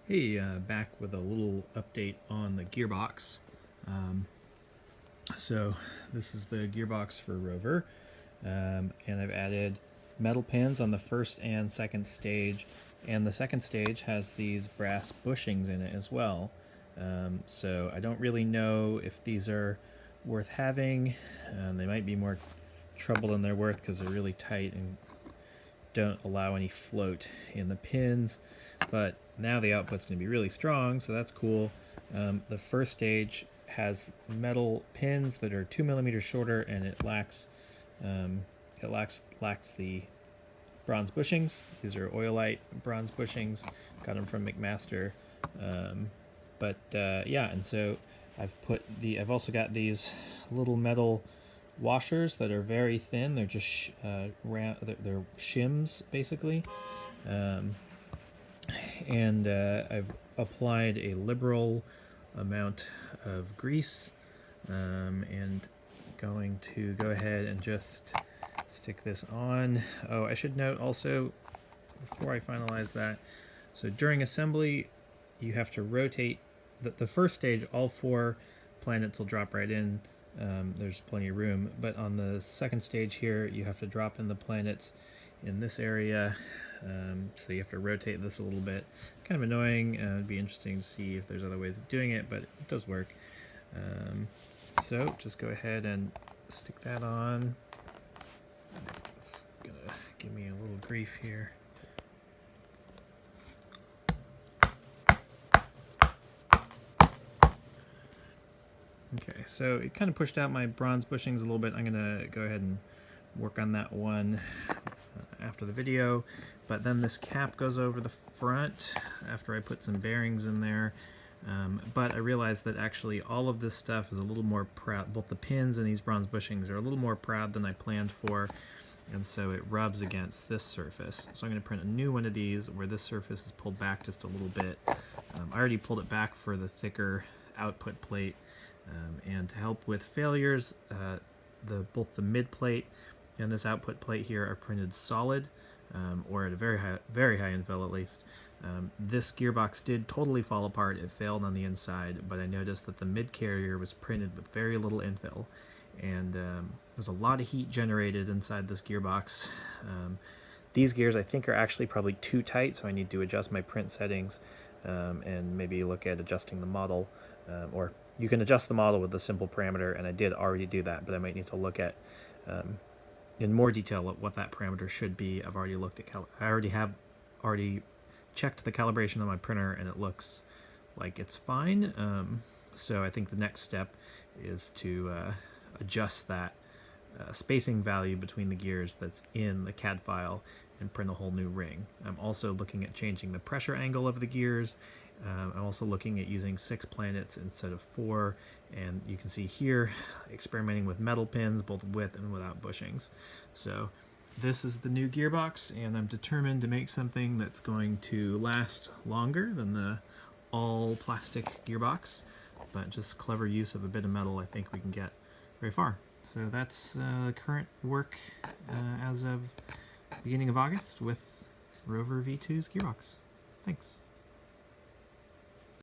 Hey, back with a little update on the gearbox. So this is the gearbox for Rover, and I've added metal pins on the first and second stage, and the second stage has these brass bushings in it as well. So I don't really know if these are worth having. They might be more trouble than they're worth because they're really tight and don't allow any float in the pins, but now the output's going to be really strong, so that's cool. The first stage has metal pins that are 2 mm shorter, and it lacks the bronze bushings. These are oilite bronze bushings. Got them from McMaster. Yeah, and so I've also got these little metal washers that are very thin. They're just they're shims basically, and I've applied a liberal amount of grease, and going to go ahead and just stick this on. Oh, I should note also before I finalize that, so during assembly you have to rotate the first stage. All 4 planets will drop right in. There's plenty of room, but on the second stage here you have to drop in the planets in this area, so you have to rotate this a little bit. Kind of annoying. It'd be interesting to see if there's other ways of doing it, but it does work. So just go ahead and stick that on. It's gonna give me a little grief here. Okay, so it kind of pushed out my bronze bushings a little bit. I'm gonna go ahead and work on that one after the video, but then this cap goes over the front after I put some bearings in there. But I realized that actually all of this stuff is a little more proud. Both the pins and these bronze bushings are a little more proud than I planned for, and so it rubs against this surface. So I'm going to print a new one of these where this surface is pulled back just a little bit. I already pulled it back for the thicker output plate, and to help with failures, both the mid plate and this output plate here are printed solid, or at a very high infill at least. This gearbox did totally fall apart. It failed on the inside, but I noticed that the mid carrier was printed with very little infill, and there's a lot of heat generated inside this gearbox. These gears I think are actually probably too tight, so I need to adjust my print settings, and maybe look at adjusting the model, or you can adjust the model with a simple parameter, and I did already do that, but I might need to look at in more detail at what that parameter should be. I've already looked at I already checked the calibration on my printer, and it looks like it's fine. So I think the next step is to adjust that spacing value between the gears that's in the CAD file and print a whole new ring. I'm also looking at changing the pressure angle of the gears. I'm also looking at using 6 planets instead of 4, and you can see here experimenting with metal pins both with and without bushings. So this is the new gearbox, and I'm determined to make something that's going to last longer than the all plastic gearbox, but just clever use of a bit of metal, I think we can get very far. So that's current work as of beginning of August with Rover V2's gearbox. Thanks.